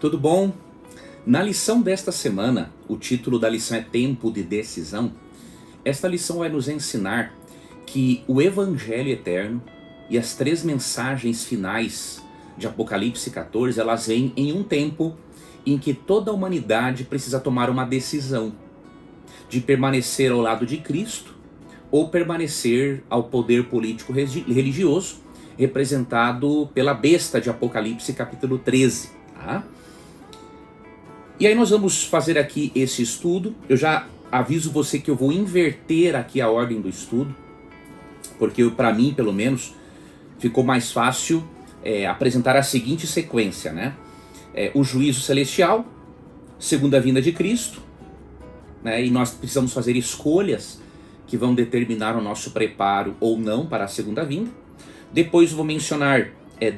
tudo bom? Na lição desta semana, o título da lição é Tempo de Decisão. Esta lição vai nos ensinar que o Evangelho Eterno e as três mensagens finais de Apocalipse 14, elas vêm em um tempo em que toda a humanidade precisa tomar uma decisão de permanecer ao lado de Cristo ou permanecer ao poder político religioso representado pela besta de Apocalipse capítulo 13. Tá? E aí nós vamos fazer aqui esse estudo. Eu já aviso você que eu vou inverter aqui a ordem do estudo, porque para mim, pelo menos, ficou mais fácil apresentar a seguinte sequência, né? O juízo celestial, segunda vinda de Cristo, né? E nós precisamos fazer escolhas que vão determinar o nosso preparo ou não para a segunda vinda. Depois vou mencionar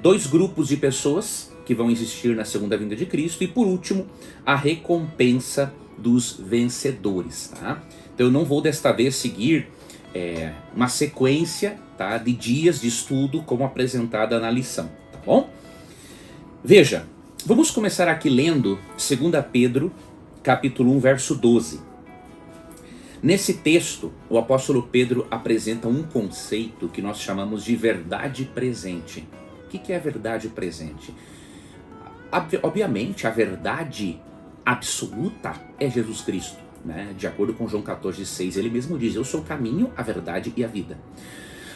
dois grupos de pessoas que vão existir na segunda vinda de Cristo. E por último, a recompensa dos vencedores. Tá? Então eu não vou desta vez seguir uma sequência, tá, de dias de estudo como apresentada na lição. Tá bom? Veja, vamos começar aqui lendo 2 Pedro, capítulo 1, verso 12. Nesse texto, o apóstolo Pedro apresenta um conceito que nós chamamos de verdade presente. O que é a verdade presente? Obviamente, a verdade absoluta é Jesus Cristo, né? De acordo com João 14,6, ele mesmo diz: eu sou o caminho, a verdade e a vida.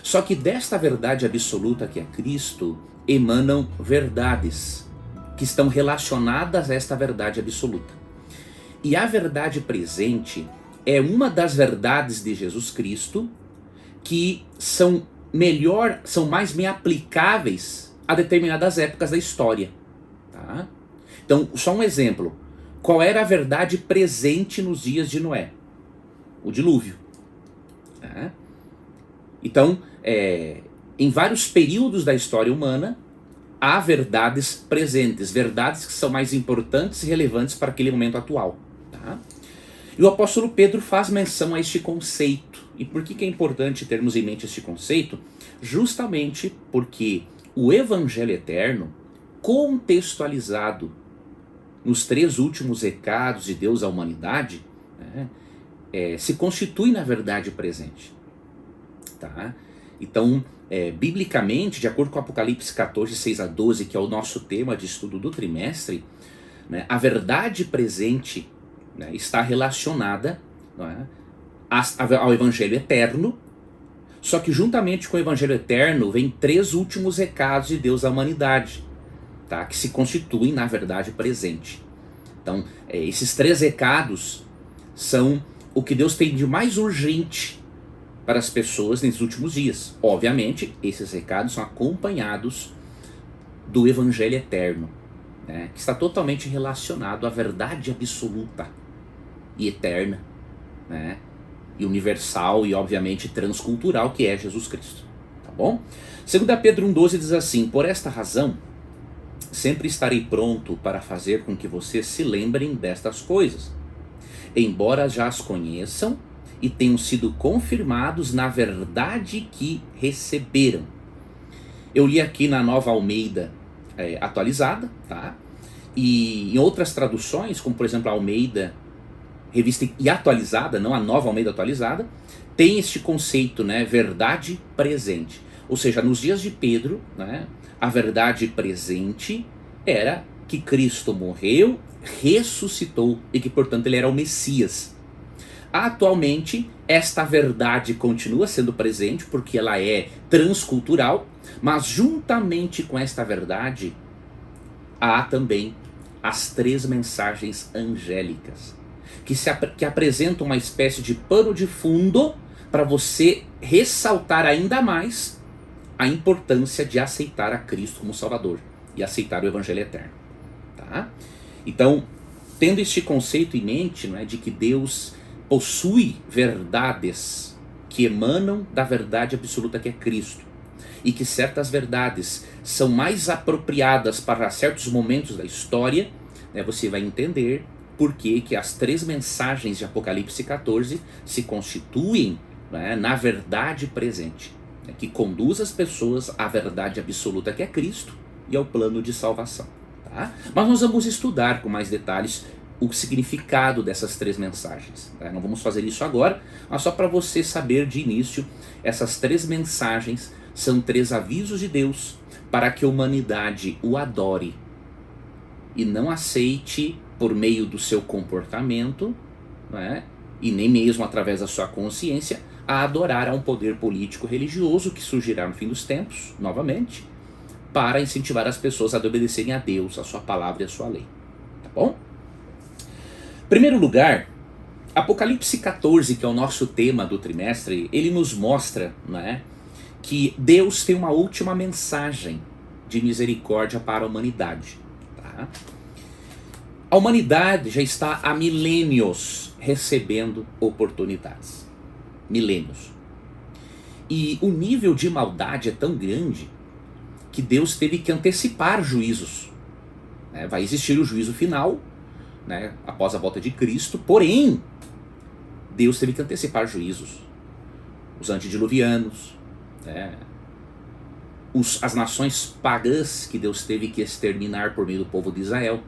Só que desta verdade absoluta que é Cristo, emanam verdades que estão relacionadas a esta verdade absoluta. E a verdade presente é uma das verdades de Jesus Cristo que são mais bem aplicáveis a determinadas épocas da história. Tá? Então, só um exemplo. Qual era a verdade presente nos dias de Noé? O dilúvio. Tá? Então, em vários períodos da história humana, há verdades presentes, verdades que são mais importantes e relevantes para aquele momento atual. Tá? E o apóstolo Pedro faz menção a este conceito. E por que é importante termos em mente este conceito? Justamente porque o Evangelho Eterno, contextualizado nos três últimos recados de Deus à humanidade, né, se constitui na verdade presente. Tá? Então, biblicamente, de acordo com Apocalipse 14, 6 a 12, que é o nosso tema de estudo do trimestre, né, a verdade presente está relacionada, não é, ao Evangelho Eterno, só que juntamente com o Evangelho Eterno vem três últimos recados de Deus à humanidade, tá, que se constituem na verdade presente. Então, esses três recados são o que Deus tem de mais urgente para as pessoas nesses últimos dias. Obviamente, esses recados são acompanhados do Evangelho Eterno, né, que está totalmente relacionado à verdade absoluta e eterna, né, e universal e obviamente transcultural, que é Jesus Cristo. Tá bom? 2 Pedro 1,12 diz assim: por esta razão, sempre estarei pronto para fazer com que vocês se lembrem destas coisas, embora já as conheçam e tenham sido confirmados na verdade que receberam. Eu li aqui na Nova Almeida atualizada, tá? E em outras traduções, como por exemplo a Almeida Revista e Atualizada, não a Nova Almeida Atualizada, tem este conceito, né, verdade presente. Ou seja, nos dias de Pedro, né, a verdade presente era que Cristo morreu, ressuscitou e que, portanto, ele era o Messias. Atualmente, esta verdade continua sendo presente porque ela é transcultural, mas juntamente com esta verdade, há também as três mensagens angélicas, que apresentam uma espécie de pano de fundo para você ressaltar ainda mais a importância de aceitar a Cristo como Salvador e aceitar o Evangelho Eterno. Tá? Então, tendo este conceito em mente, não é, de que Deus possui verdades que emanam da verdade absoluta que é Cristo, e que certas verdades são mais apropriadas para certos momentos da história, né, você vai entender por que as três mensagens de Apocalipse 14 se constituem, né, na verdade presente, que conduz as pessoas à verdade absoluta que é Cristo e ao plano de salvação. Tá Tá? Mas nós vamos estudar com mais detalhes o significado dessas três mensagens. Tá? Não vamos fazer isso agora, mas só para você saber de início, essas três mensagens são três avisos de Deus para que a humanidade o adore e não aceite por meio do seu comportamento, né, e nem mesmo através da sua consciência, a adorar a um poder político religioso que surgirá no fim dos tempos, novamente, para incentivar as pessoas a obedecerem a Deus, a sua palavra e a sua lei. Tá bom? Em primeiro lugar, Apocalipse 14, que é o nosso tema do trimestre, ele nos mostra, né, que Deus tem uma última mensagem de misericórdia para a humanidade. Tá? A humanidade já está há milênios recebendo oportunidades. Milênios. E o nível de maldade é tão grande que Deus teve que antecipar juízos. Né? Vai existir o juízo final, né, após a volta de Cristo, porém, Deus teve que antecipar juízos. Os antediluvianos, né, as nações pagãs que Deus teve que exterminar por meio do povo de Israel,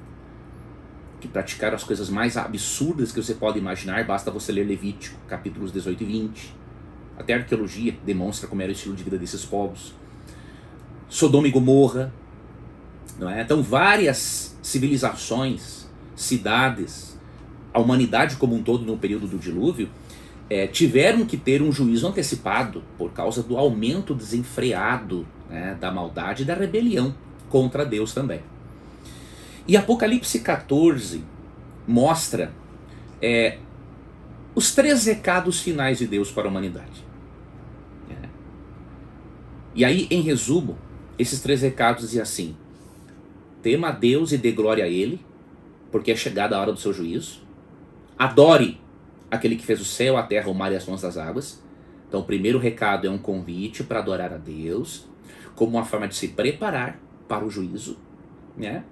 que praticaram as coisas mais absurdas que você pode imaginar, basta você ler Levítico, capítulos 18 e 20. Até a arqueologia demonstra como era o estilo de vida desses povos. Sodoma e Gomorra, não é? Então várias civilizações, cidades, a humanidade como um todo no período do dilúvio, tiveram que ter um juízo antecipado por causa do aumento desenfreado, né, da maldade e da rebelião contra Deus também. E Apocalipse 14 mostra os três recados finais de Deus para a humanidade. E aí, em resumo, esses três recados dizem assim: tema a Deus e dê glória a Ele, porque é chegada a hora do seu juízo. Adore aquele que fez o céu, a terra, o mar e as fontes das águas. Então o primeiro recado é um convite para adorar a Deus, como uma forma de se preparar para o juízo, né?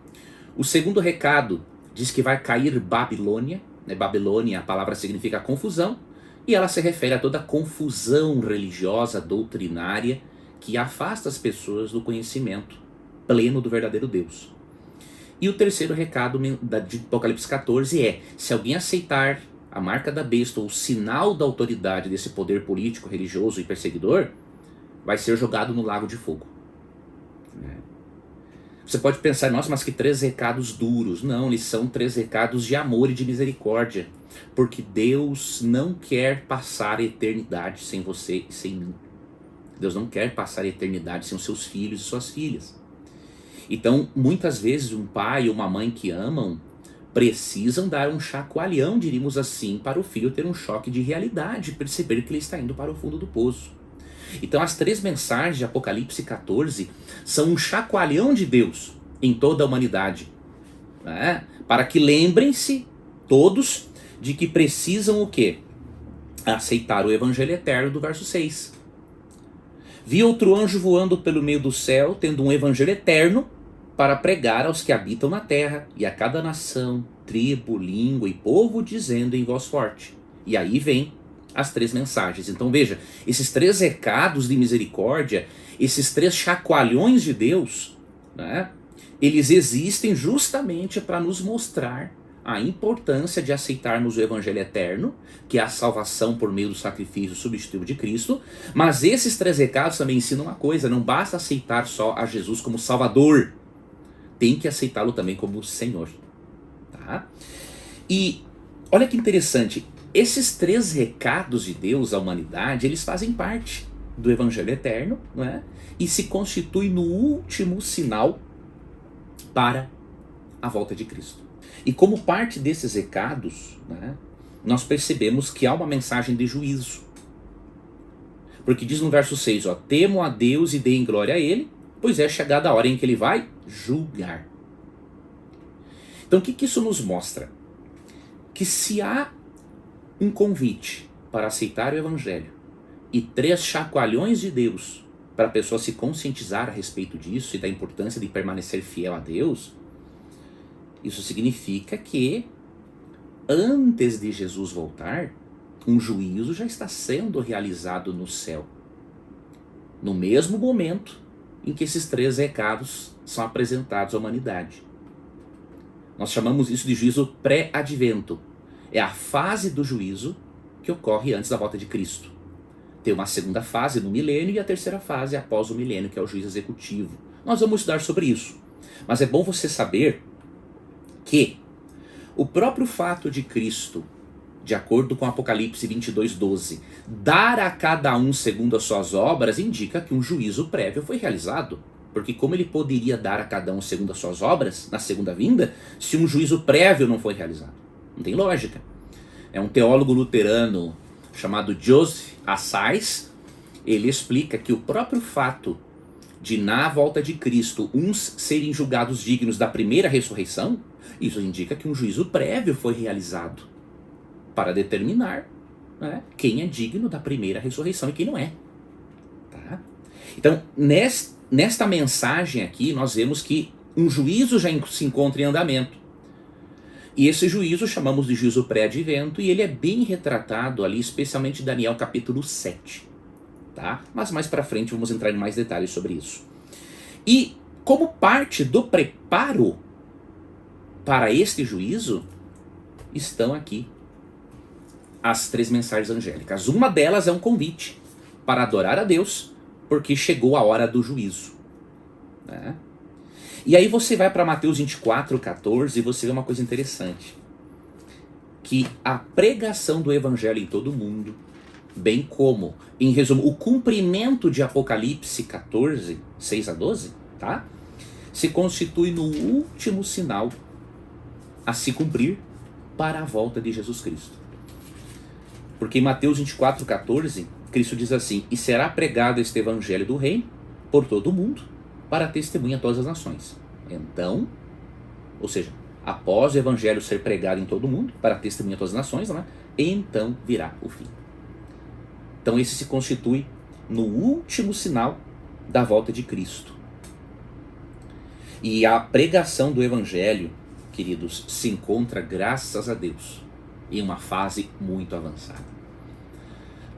O segundo recado diz que vai cair Babilônia, né? Babilônia, a palavra significa confusão, e ela se refere a toda confusão religiosa, doutrinária, que afasta as pessoas do conhecimento pleno do verdadeiro Deus. E o terceiro recado de Apocalipse 14 é: se alguém aceitar a marca da besta ou o sinal da autoridade desse poder político, religioso e perseguidor, vai ser jogado no lago de fogo. Você pode pensar, nossa, mas que três recados duros. Não, eles são três recados de amor e de misericórdia, porque Deus não quer passar a eternidade sem você e sem mim. Deus não quer passar a eternidade sem os seus filhos e suas filhas. Então, muitas vezes, um pai ou uma mãe que amam precisam dar um chacoalhão, diríamos assim, para o filho ter um choque de realidade, perceber que ele está indo para o fundo do poço. Então, as três mensagens de Apocalipse 14 são um chacoalhão de Deus em toda a humanidade, né? Para que lembrem-se todos de que precisam o quê? Aceitar o evangelho eterno do verso 6. Vi outro anjo voando pelo meio do céu, tendo um evangelho eterno para pregar aos que habitam na terra e a cada nação, tribo, língua e povo, dizendo em voz forte. E aí vem as três mensagens. Então veja, esses três recados de misericórdia, esses três chacoalhões de Deus, né, eles existem justamente para nos mostrar a importância de aceitarmos o evangelho eterno, que é a salvação por meio do sacrifício substitutivo de Cristo. Mas esses três recados também ensinam uma coisa: não basta aceitar só a Jesus como Salvador, tem que aceitá-lo também como Senhor. Tá? E olha que interessante, esses três recados de Deus à humanidade, eles fazem parte do evangelho eterno, não é? E se constituem no último sinal para a volta de Cristo. E como parte desses recados, né, nós percebemos que há uma mensagem de juízo. Porque diz no verso 6, ó, temam a Deus e deem glória a Ele, pois é chegada a hora em que Ele vai julgar. Então o que isso nos mostra? Que se há um convite para aceitar o Evangelho e três chacoalhões de Deus para a pessoa se conscientizar a respeito disso e da importância de permanecer fiel a Deus, isso significa que antes de Jesus voltar, um juízo já está sendo realizado no céu, no mesmo momento em que esses três recados são apresentados à humanidade. Nós chamamos isso de juízo pré-advento. É a fase do juízo que ocorre antes da volta de Cristo. Tem uma segunda fase no milênio e a terceira fase após o milênio, que é o juízo executivo. Nós vamos estudar sobre isso. Mas é bom você saber que o próprio fato de Cristo, de acordo com Apocalipse 22:12, dar a cada um segundo as suas obras, indica que um juízo prévio foi realizado. Porque como ele poderia dar a cada um segundo as suas obras na segunda vinda, se um juízo prévio não foi realizado? Não tem lógica. É um teólogo luterano chamado Joseph Assais. Ele explica que o próprio fato de, na volta de Cristo, uns serem julgados dignos da primeira ressurreição, isso indica que um juízo prévio foi realizado para determinar, né, quem é digno da primeira ressurreição e quem não é. Tá? Então, nesta mensagem aqui, nós vemos que um juízo já se encontra em andamento. E esse juízo chamamos de juízo pré-advento, e ele é bem retratado ali, especialmente em Daniel capítulo 7. Tá? Mas mais para frente vamos entrar em mais detalhes sobre isso. E como parte do preparo para este juízo, estão aqui as 3 mensagens angélicas. Uma delas é um convite para adorar a Deus, porque chegou a hora do juízo. Né? E aí você vai para Mateus 24:14 e você vê uma coisa interessante. Que a pregação do evangelho em todo o mundo, bem como, em resumo, o cumprimento de Apocalipse 14, 6-12, tá? Se constitui no último sinal a se cumprir para a volta de Jesus Cristo. Porque em Mateus 24:14, Cristo diz assim: e será pregado este evangelho do reino por todo o mundo, para testemunha a todas as nações. Então, ou seja, após o evangelho ser pregado em todo o mundo, para testemunha a todas as nações, né, então virá o fim. Então esse se constitui no último sinal da volta de Cristo. E a pregação do evangelho, queridos, se encontra, graças a Deus, em uma fase muito avançada.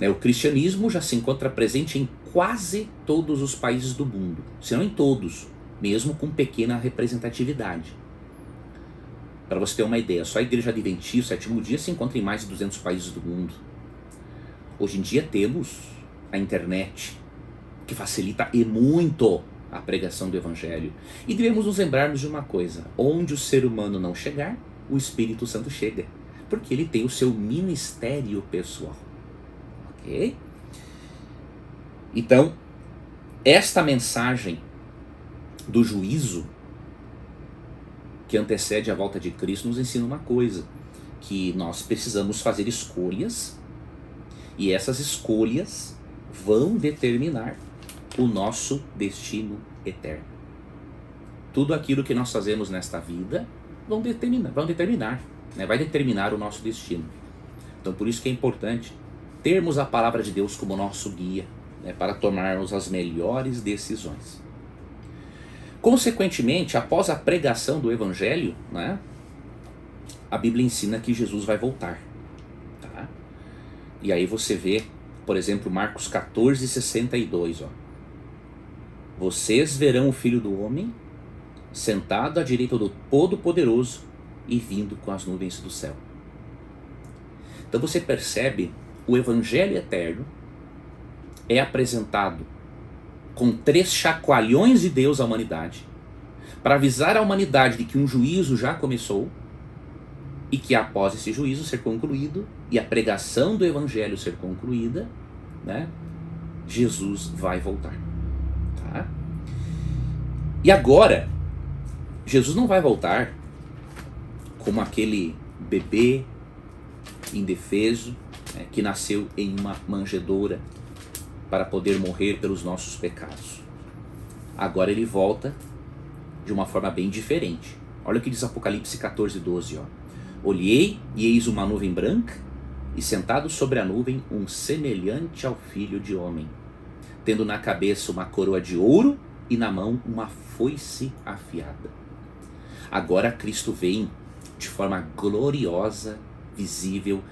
O cristianismo já se encontra presente em quase todos os países do mundo, se não em todos, mesmo com pequena representatividade. Para você ter uma ideia, só a Igreja Adventista, o Sétimo Dia, se encontra em mais de 200 países do mundo. Hoje em dia temos a internet, que facilita e muito a pregação do Evangelho. E devemos nos lembrarmos de uma coisa: onde o ser humano não chegar, o Espírito Santo chega, porque ele tem o seu ministério pessoal. Ok? Então, esta mensagem do juízo que antecede a volta de Cristo nos ensina uma coisa: que nós precisamos fazer escolhas, e essas escolhas vão determinar o nosso destino eterno. Tudo aquilo que nós fazemos nesta vida vai determinar o nosso destino. Então por isso que é importante termos a palavra de Deus como nosso guia, para tomarmos as melhores decisões. Consequentemente, após a pregação do evangelho, a Bíblia ensina que Jesus vai voltar. Tá? E aí você vê, por exemplo, Marcos 14:62. Vocês verão o Filho do Homem sentado à direita do Todo-Poderoso e vindo com as nuvens do céu. Então você percebe, o evangelho eterno é apresentado com 3 chacoalhões de Deus à humanidade, para avisar a humanidade de que um juízo já começou, e que após esse juízo ser concluído, e a pregação do evangelho ser concluída, Jesus vai voltar. Tá? E agora, Jesus não vai voltar como aquele bebê indefeso, que nasceu em uma manjedoura para poder morrer pelos nossos pecados. Agora ele volta de uma forma bem diferente. Olha o que diz Apocalipse 14:12. Olhei e eis uma nuvem branca, e sentado sobre a nuvem um semelhante ao Filho de Homem, tendo na cabeça uma coroa de ouro e na mão uma foice afiada. Agora Cristo vem de forma gloriosa, visível.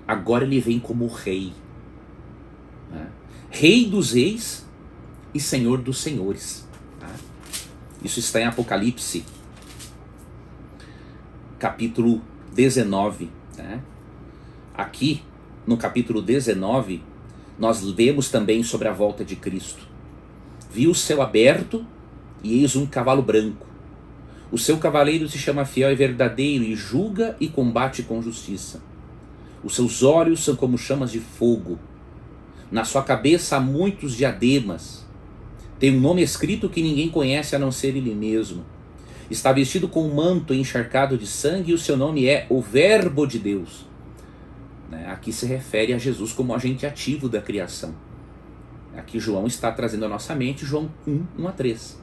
Agora ele vem como rei, Rei dos reis e Senhor dos senhores. Isso está em Apocalipse capítulo 19. Né? Aqui, no capítulo 19, nós vemos também sobre a volta de Cristo. Vi o céu aberto e eis um cavalo branco. O seu cavaleiro se chama Fiel e Verdadeiro e julga e combate com justiça. Os seus olhos são como chamas de fogo. Na sua cabeça há muitos diademas. Tem um nome escrito que ninguém conhece a não ser ele mesmo. Está vestido com um manto encharcado de sangue e o seu nome é o Verbo de Deus. Aqui se refere a Jesus como agente ativo da criação. Aqui João está trazendo à nossa mente João 1:1-3,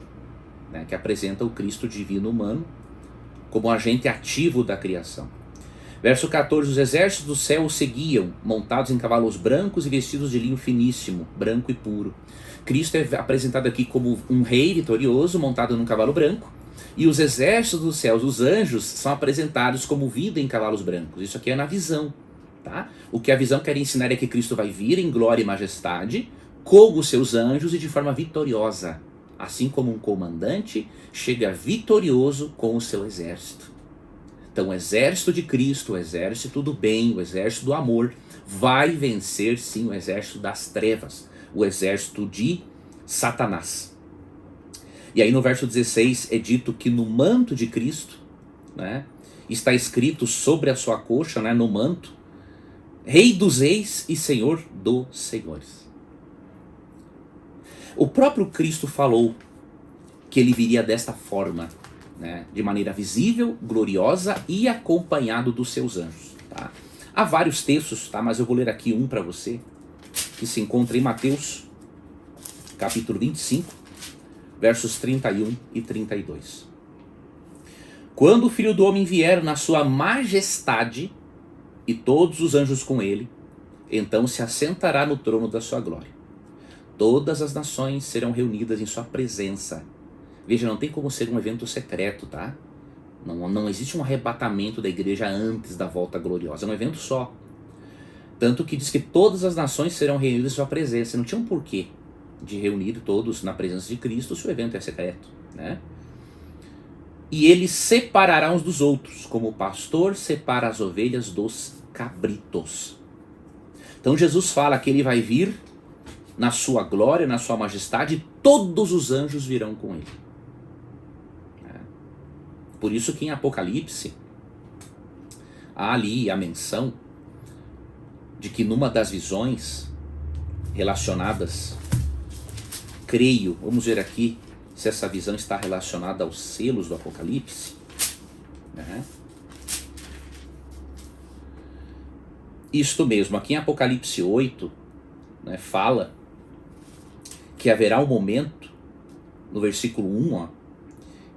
que apresenta o Cristo divino humano como agente ativo da criação. Verso 14, os exércitos do céu o seguiam, montados em cavalos brancos e vestidos de linho finíssimo, branco e puro. Cristo é apresentado aqui como um rei vitorioso, montado num cavalo branco, e os exércitos dos céus, os anjos, são apresentados como vindo em cavalos brancos. Isso aqui é na visão. Tá? O que a visão quer ensinar é que Cristo vai vir em glória e majestade, com os seus anjos e de forma vitoriosa. Assim como um comandante chega vitorioso com o seu exército. Então o exército de Cristo, o exército do bem, o exército do amor, vai vencer sim o exército das trevas, o exército de Satanás. E aí no verso 16 é dito que no manto de Cristo, está escrito sobre a sua coxa, no manto, Rei dos Reis e Senhor dos Senhores. O próprio Cristo falou que ele viria desta forma, de maneira visível, gloriosa e acompanhado dos seus anjos. Tá? Há vários textos, mas eu vou ler aqui um para você, que se encontra em Mateus, capítulo 25, versos 31 e 32. Quando o Filho do Homem vier na sua majestade, e todos os anjos com ele, então se assentará no trono da sua glória. Todas as nações serão reunidas em sua presença. Veja, não tem como ser um evento secreto, tá? Não existe um arrebatamento da igreja antes da volta gloriosa, é um evento só. Tanto que diz que todas as nações serão reunidas em sua presença. Não tinha um porquê de reunir todos na presença de Cristo se o evento é secreto, E ele separará uns dos outros, como o pastor separa as ovelhas dos cabritos. Então Jesus fala que ele vai vir na sua glória, na sua majestade, e todos os anjos virão com ele. Por isso que em Apocalipse há ali a menção de que numa das visões relacionadas, creio, vamos ver aqui se essa visão está relacionada aos selos do Apocalipse. Isto mesmo, aqui em Apocalipse 8, fala que haverá um momento, no versículo 1,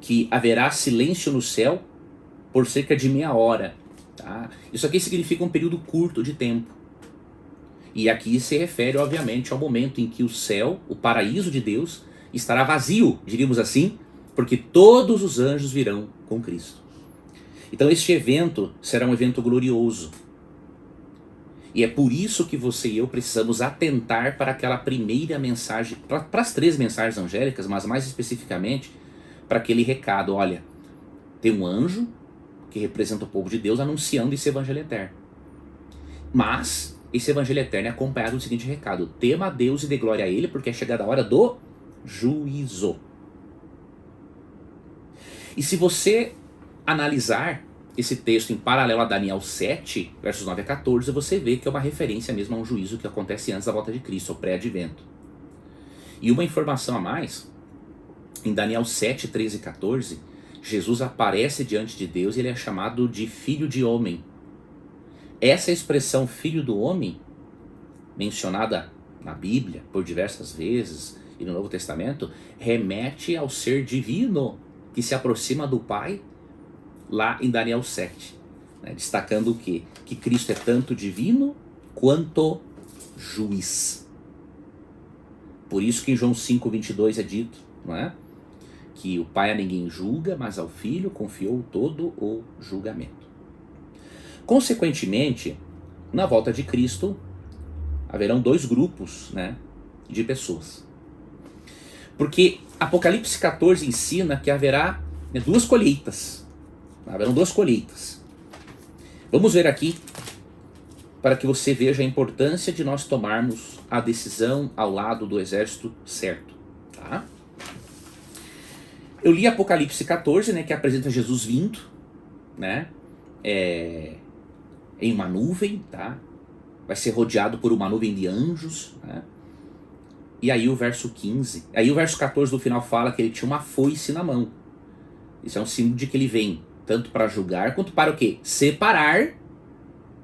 que haverá silêncio no céu por cerca de meia hora. Tá? Isso aqui significa um período curto de tempo. E aqui se refere, obviamente, ao momento em que o céu, o paraíso de Deus, estará vazio, diríamos assim, porque todos os anjos virão com Cristo. Então este evento será um evento glorioso. E é por isso que você e eu precisamos atentar para aquela primeira mensagem, para as 3 mensagens angélicas, mas mais especificamente para aquele recado. Olha, tem um anjo que representa o povo de Deus anunciando esse evangelho eterno. Mas esse evangelho eterno é acompanhado do seguinte recado: tema a Deus e dê glória a ele, porque é chegada a hora do juízo. E se você analisar esse texto em paralelo a Daniel 7, versos 9 a 14, você vê que é uma referência mesmo a um juízo que acontece antes da volta de Cristo, ao pré-advento. E uma informação a mais, em Daniel 7, 13 e 14, Jesus aparece diante de Deus e ele é chamado de Filho de Homem. Essa expressão Filho do Homem, mencionada na Bíblia por diversas vezes e no Novo Testamento, remete ao ser divino que se aproxima do Pai lá em Daniel 7, destacando o quê? Que Cristo é tanto divino quanto juiz. Por isso que em João 5:22 é dito, que o Pai a ninguém julga, mas ao Filho confiou todo o julgamento. Consequentemente, na volta de Cristo, haverão 2 grupos de pessoas. Porque Apocalipse 14 ensina que haverá 2 colheitas. Haverão duas colheitas. Vamos ver aqui, para que você veja a importância de nós tomarmos a decisão ao lado do exército certo. Tá? Eu li Apocalipse 14, né, que apresenta Jesus vindo, né, em uma nuvem, tá? Vai ser rodeado por uma nuvem de anjos, né? E aí o verso 15, aí o verso 14 do final fala que ele tinha uma foice na mão. Isso é um símbolo de que ele vem tanto para julgar quanto para o quê? Separar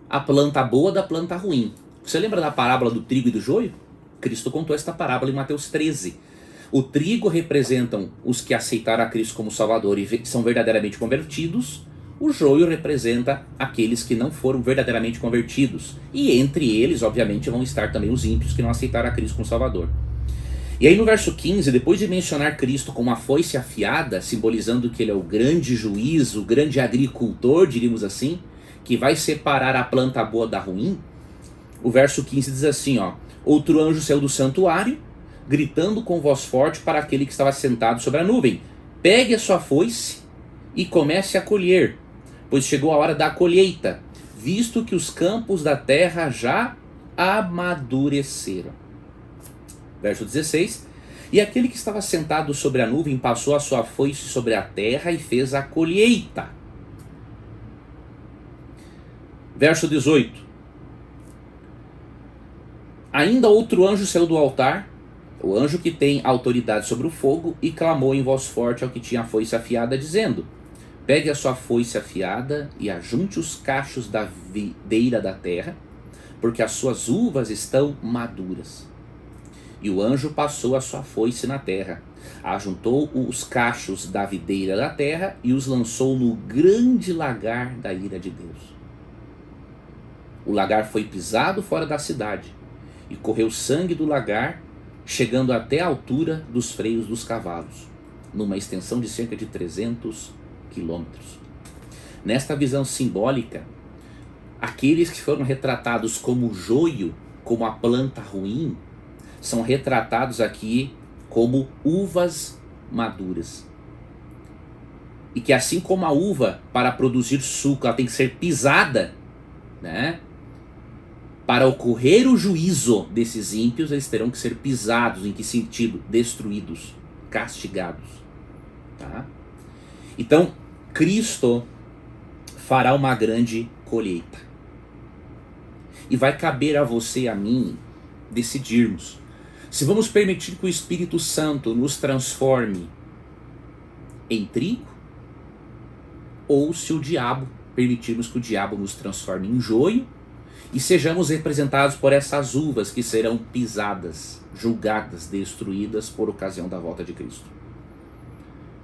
a planta boa da planta ruim. Você lembra da parábola do trigo e do joio? Cristo contou esta parábola em Mateus 13. O trigo representam os que aceitaram a Cristo como Salvador e são verdadeiramente convertidos. O joio representa aqueles que não foram verdadeiramente convertidos. E entre eles, obviamente, vão estar também os ímpios que não aceitaram a Cristo como Salvador. E aí no verso 15, depois de mencionar Cristo como uma foice afiada, simbolizando que ele é o grande juiz, o grande agricultor, diríamos assim, que vai separar a planta boa da ruim, o verso 15 diz assim, ó: outro anjo saiu do santuário, gritando com voz forte para aquele que estava sentado sobre a nuvem: pegue a sua foice e comece a colher, pois chegou a hora da colheita, visto que os campos da terra já amadureceram. Verso 16: e aquele que estava sentado sobre a nuvem passou a sua foice sobre a terra e fez a colheita. Verso 18: ainda outro anjo saiu do altar, o anjo que tem autoridade sobre o fogo, e clamou em voz forte ao que tinha a foice afiada, dizendo: pegue a sua foice afiada e ajunte os cachos da videira da terra, porque as suas uvas estão maduras. E o anjo passou a sua foice na terra, ajuntou os cachos da videira da terra e os lançou no grande lagar da ira de Deus. O lagar foi pisado fora da cidade, e correu sangue do lagar, chegando até a altura dos freios dos cavalos, numa extensão de cerca de 300 quilômetros. Nesta visão simbólica, aqueles que foram retratados como joio, como a planta ruim, são retratados aqui como uvas maduras. E que assim como a uva, para produzir suco, ela tem que ser pisada, né? Para ocorrer o juízo desses ímpios, eles terão que ser pisados. Em que sentido? Destruídos, castigados. Tá? Então, Cristo fará uma grande colheita. E vai caber a você e a mim decidirmos se vamos permitir que o Espírito Santo nos transforme em trigo, ou se o diabo, permitirmos que o diabo nos transforme em joio, e sejamos representados por essas uvas que serão pisadas, julgadas, destruídas por ocasião da volta de Cristo.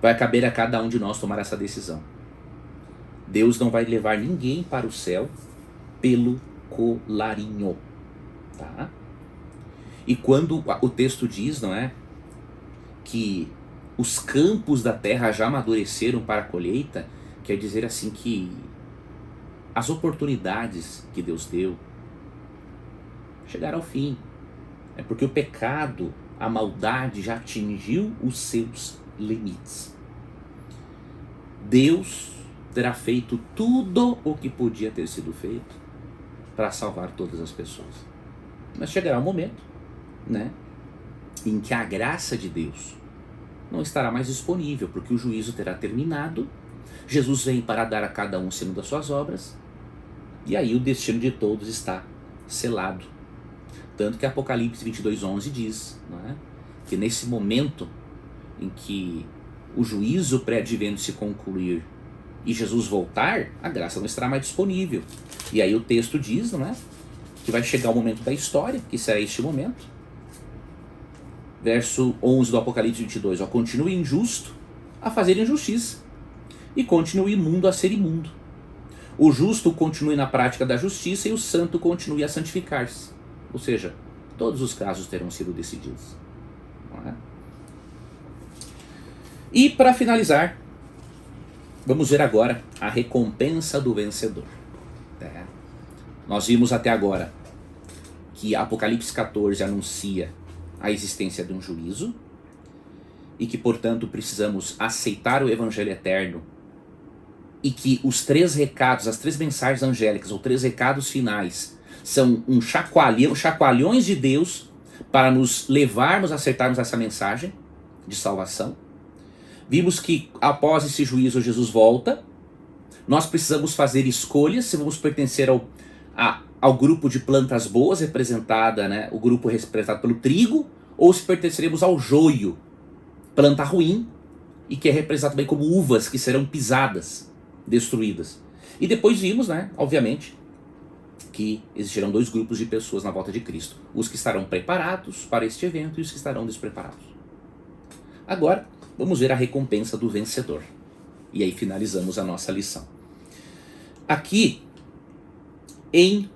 Vai caber a cada um de nós tomar essa decisão. Deus não vai levar ninguém para o céu pelo colarinho, tá? E quando o texto diz, não é, que os campos da terra já amadureceram para a colheita, quer dizer assim que as oportunidades que Deus deu chegaram ao fim. É porque o pecado, a maldade já atingiu os seus limites. Deus terá feito tudo o que podia ter sido feito para salvar todas as pessoas. Mas chegará um momento, né, em que a graça de Deus não estará mais disponível, porque o juízo terá terminado. Jesus vem para dar a cada um segundo as suas obras, e aí o destino de todos está selado. Tanto que Apocalipse 22:11 diz, não é, que nesse momento em que o juízo pré-advento se concluir e Jesus voltar, a graça não estará mais disponível. E aí o texto diz, não é, que vai chegar o momento da história, que será este momento. Verso 11 do Apocalipse 22, ó: continue injusto a fazer injustiça, e continue imundo a ser imundo. O justo continue na prática da justiça, e o santo continue a santificar-se. Ou seja, todos os casos terão sido decididos. Não é? E para finalizar, vamos ver agora a recompensa do vencedor. Nós vimos até agora que Apocalipse 14 anuncia a existência de um juízo, e que, portanto, precisamos aceitar o Evangelho eterno e que os 3 recados, as 3 mensagens angélicas, ou 3 recados finais, são chacoalhões de Deus para nos levarmos a acertarmos essa mensagem de salvação. Vimos que após esse juízo Jesus volta. Nós precisamos fazer escolhas se vamos pertencer ao grupo de plantas boas, representada, né, o grupo representado pelo trigo, ou se pertenceremos ao joio, planta ruim, e que é representado também como uvas que serão pisadas, destruídas. E depois vimos, né, obviamente, que existirão 2 grupos de pessoas na volta de Cristo. Os que estarão preparados para este evento e os que estarão despreparados. Agora, vamos ver a recompensa do vencedor. E aí finalizamos a nossa lição. Aqui, em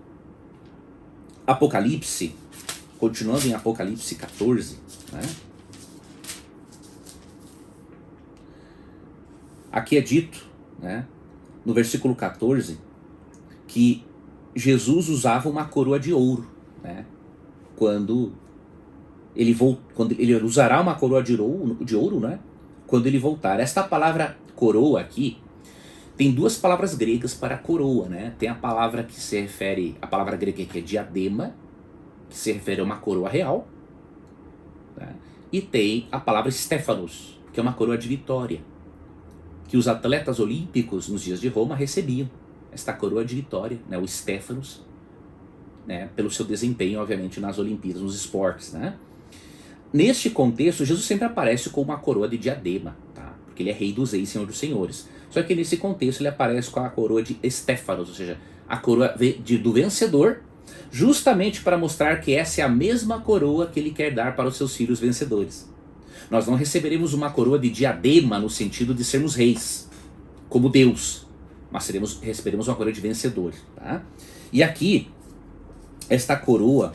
Apocalipse, continuando em Apocalipse 14, né? Aqui é dito, né, no versículo 14, que Jesus usava uma coroa de ouro, né, quando ele usará uma coroa de ouro, né, quando ele voltar. Esta palavra coroa aqui tem 2 palavras gregas para coroa, né? Tem a palavra que se refere, a palavra grega que é diadema, que se refere a uma coroa real, né? E tem a palavra Stéphanos, que é uma coroa de vitória, que os atletas olímpicos nos dias de Roma recebiam, esta coroa de vitória, né? O Stéphanos, né? Pelo seu desempenho, obviamente, nas Olimpíadas, nos esportes, né? Neste contexto, Jesus sempre aparece com uma coroa de diadema, tá? Porque ele é rei dos reis, senhor dos senhores. Só que nesse contexto ele aparece com a coroa de Stéphanos, ou seja, a coroa do vencedor, justamente para mostrar que essa é a mesma coroa que ele quer dar para os seus filhos vencedores. Nós não receberemos uma coroa de diadema no sentido de sermos reis, como Deus, mas receberemos uma coroa de vencedor, tá? E aqui, esta coroa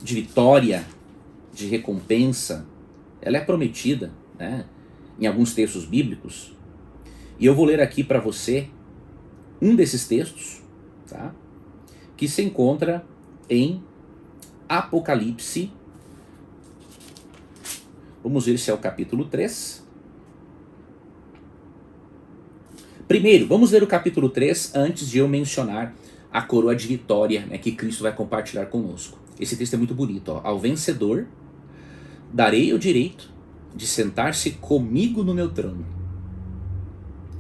de vitória, de recompensa, ela é prometida, né, em alguns textos bíblicos. E eu vou ler aqui para você um desses textos, tá, que se encontra em Apocalipse. Vamos ver se é o capítulo 3. Primeiro, vamos ler o capítulo 3 antes de eu mencionar a coroa de vitória, né, que Cristo vai compartilhar conosco. Esse texto é muito bonito. Ó. Ao vencedor darei o direito de sentar-se comigo no meu trono,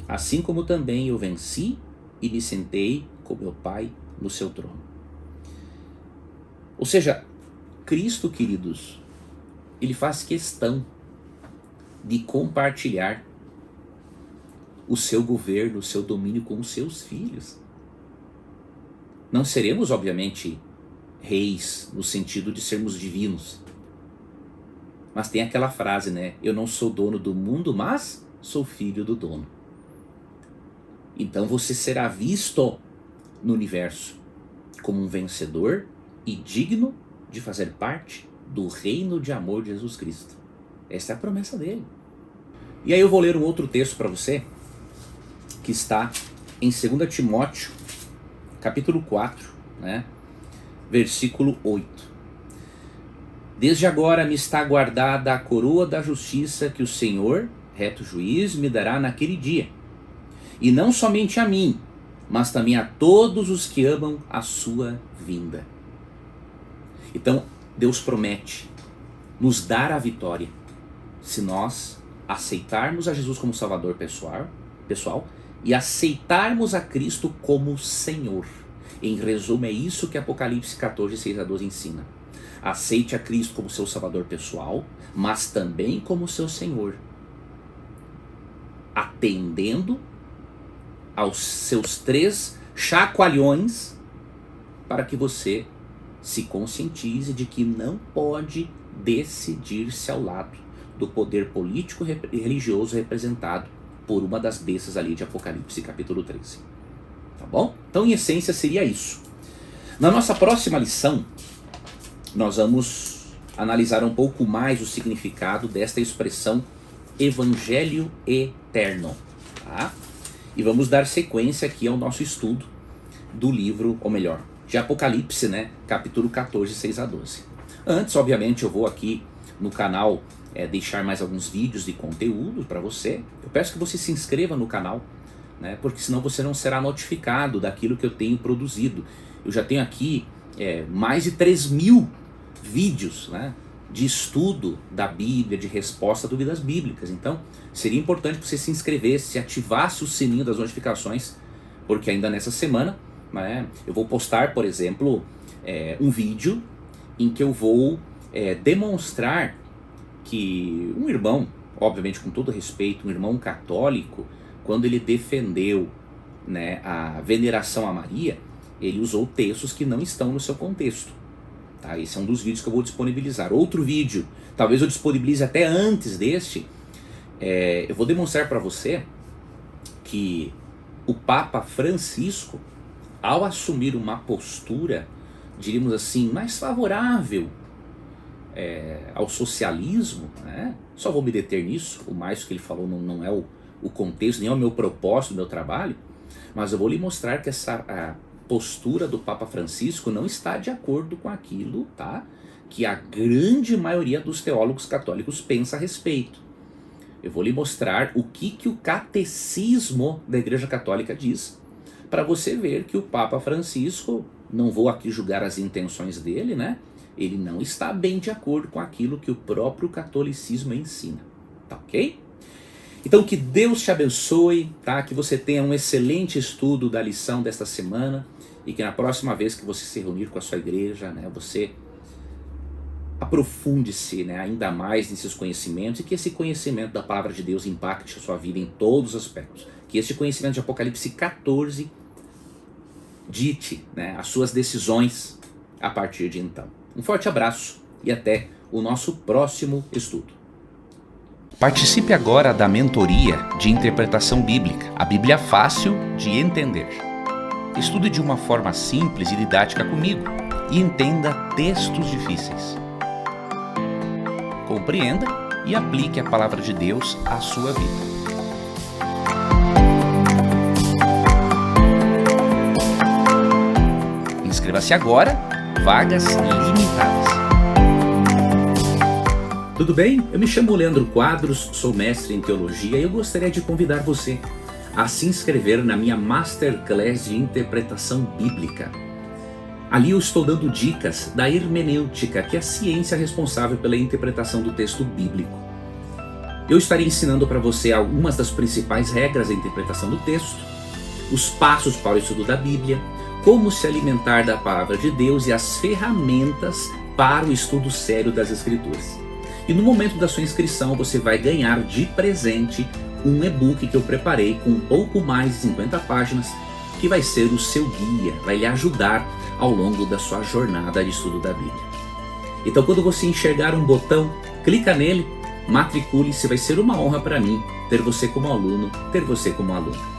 assim como também eu venci e me sentei com meu Pai no seu trono. Ou seja, Cristo, queridos, ele faz questão de compartilhar o seu governo, o seu domínio com os seus filhos. Não seremos, obviamente, reis no sentido de sermos divinos. Mas tem aquela frase, né? Eu não sou dono do mundo, mas sou filho do dono. Então você será visto no universo como um vencedor e digno de fazer parte do reino de amor de Jesus Cristo. Essa é a promessa dele. E aí eu vou ler um outro texto para você, que está em 2 Timóteo, capítulo 4, né, versículo 8. Desde agora me está guardada a coroa da justiça que o Senhor, reto juiz, me dará naquele dia. E não somente a mim, mas também a todos os que amam a sua vinda. Então, Deus promete nos dar a vitória se nós aceitarmos a Jesus como Salvador pessoal e aceitarmos a Cristo como Senhor. Em resumo, é isso que Apocalipse 14, 6-12 ensina. Aceite a Cristo como seu Salvador pessoal, mas também como seu Senhor, atendendo aos seus 3 chacoalhões para que você se conscientize de que não pode decidir-se ao lado do poder político e religioso representado por uma das bestas ali de Apocalipse capítulo 13. Tá bom? Então, em essência, seria isso. Na nossa próxima lição, nós vamos analisar um pouco mais o significado desta expressão Evangelho Eterno, tá? E vamos dar sequência aqui ao nosso estudo do livro, ou melhor, de Apocalipse, né? Capítulo 14, 6-12. Antes, obviamente, eu vou aqui no canal deixar mais alguns vídeos de conteúdo para você. Eu peço que você se inscreva no canal, né? Porque senão você não será notificado daquilo que eu tenho produzido. Eu já tenho aqui mais de 3.000 vídeos, né, de estudo da Bíblia, de resposta a dúvidas bíblicas. Então seria importante que você se inscrevesse, ativasse o sininho das notificações, porque ainda nessa semana, né, eu vou postar, por exemplo, um vídeo em que eu vou demonstrar que um irmão, obviamente com todo respeito, um irmão católico, quando ele defendeu, né, a veneração a Maria, ele usou textos que não estão no seu contexto. Tá? Esse é um dos vídeos que eu vou disponibilizar. Outro vídeo, talvez eu disponibilize até antes deste, eu vou demonstrar para você que o Papa Francisco, ao assumir uma postura, diríamos assim, mais favorável ao socialismo, né? Só vou me deter nisso, o mais que ele falou não é o contexto, nem é o meu propósito, o meu trabalho, mas eu vou lhe mostrar que a postura do Papa Francisco não está de acordo com aquilo, tá, que a grande maioria dos teólogos católicos pensa a respeito. Eu vou lhe mostrar o que o catecismo da Igreja Católica diz, para você ver que o Papa Francisco, não vou aqui julgar as intenções dele, né? Ele não está bem de acordo com aquilo que o próprio catolicismo ensina, tá ok? Então que Deus te abençoe, tá? Que você tenha um excelente estudo da lição desta semana e que na próxima vez que você se reunir com a sua igreja, né, você aprofunde-se, né, ainda mais nesses conhecimentos e que esse conhecimento da palavra de Deus impacte a sua vida em todos os aspectos. Que esse conhecimento de Apocalipse 14 dite, né, as suas decisões a partir de então. Um forte abraço e até o nosso próximo estudo. Participe agora da mentoria de interpretação bíblica, a Bíblia fácil de entender. Estude de uma forma simples e didática comigo e entenda textos difíceis. Compreenda e aplique a palavra de Deus à sua vida. Inscreva-se agora, vagas limitadas. Tudo bem? Eu me chamo Leandro Quadros, sou mestre em teologia e eu gostaria de convidar você a se inscrever na minha Masterclass de Interpretação Bíblica. Ali eu estou dando dicas da hermenêutica, que é a ciência responsável pela interpretação do texto bíblico. Eu estarei ensinando para você algumas das principais regras da interpretação do texto, os passos para o estudo da Bíblia, como se alimentar da palavra de Deus e as ferramentas para o estudo sério das Escrituras. E no momento da sua inscrição você vai ganhar de presente um e-book que eu preparei com um pouco mais de 50 páginas, que vai ser o seu guia, vai lhe ajudar ao longo da sua jornada de estudo da Bíblia. Então quando você enxergar um botão, clica nele, matricule-se, vai ser uma honra para mim ter você como aluno, ter você como aluna.